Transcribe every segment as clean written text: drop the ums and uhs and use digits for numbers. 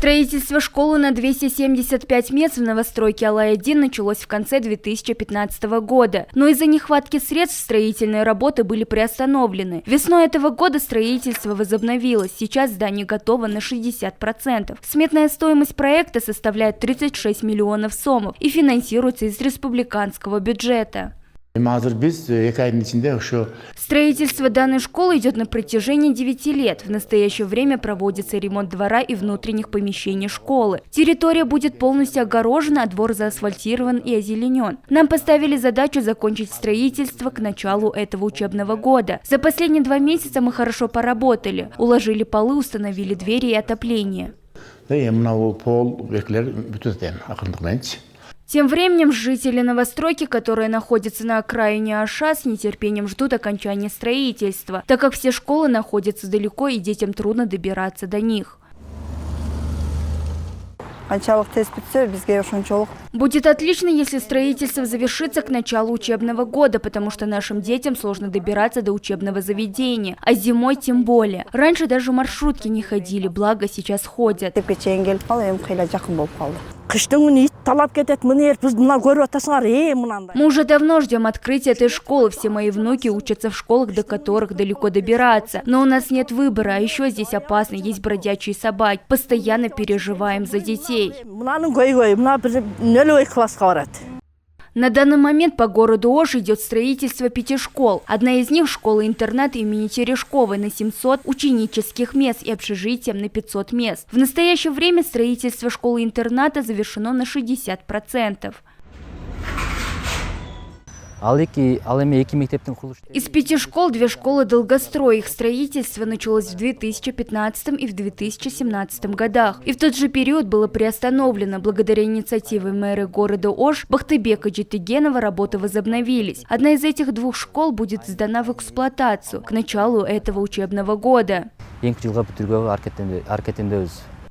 Строительство школы на 275 мест в новостройке Алай-1 началось в конце 2015 года, но из-за нехватки средств строительные работы были приостановлены. Весной этого года строительство возобновилось, сейчас здание готово на 60%. Сметная стоимость проекта составляет 36 миллионов сомов и финансируется из республиканского бюджета. Строительство данной школы идет на протяжении 9 лет. В настоящее время проводится ремонт двора и внутренних помещений школы. Территория будет полностью огорожена, а двор заасфальтирован и озеленен. Нам поставили задачу закончить строительство к началу этого учебного года. За последние 2 месяца мы хорошо поработали. Уложили полы, установили двери и отопление. Тем временем жители новостройки, которые находятся на окраине Аша, с нетерпением ждут окончания строительства, так как все школы находятся далеко и детям трудно добираться до них. Будет отлично, если строительство завершится к началу учебного года, потому что нашим детям сложно добираться до учебного заведения, а зимой тем более. Раньше даже маршрутки не ходили, благо сейчас ходят. Мы уже давно ждем открытия этой школы. Все мои внуки учатся в школах, до которых далеко добираться. Но у нас нет выбора, а еще здесь опасно, есть бродячие собаки. Постоянно переживаем за детей. На данный момент по городу Ош идет строительство 5 школ. Одна из них – школа-интернат имени Терешковой на 700 ученических мест и общежитием на 500 мест. В настоящее время строительство школы-интерната завершено на 60%. Из 5 школ 2 школы долгострой. Их строительство началось в 2015 и в 2017 годах. И в тот же период было приостановлено. Благодаря инициативе мэра города Ош Бахтыбека Джитыгенова работы возобновились. Одна из этих 2 школ будет сдана в эксплуатацию к началу этого учебного года.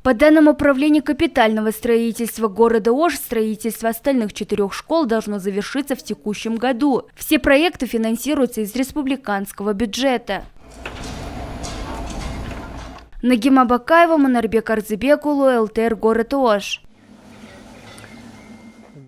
По данным Управления капитального строительства города Ош, строительство остальных 4 школ должно завершиться в текущем году. Все проекты финансируются из республиканского бюджета. Нагима Бакаева, Манарбек Арзыбекулу, ЛТР, город Ош.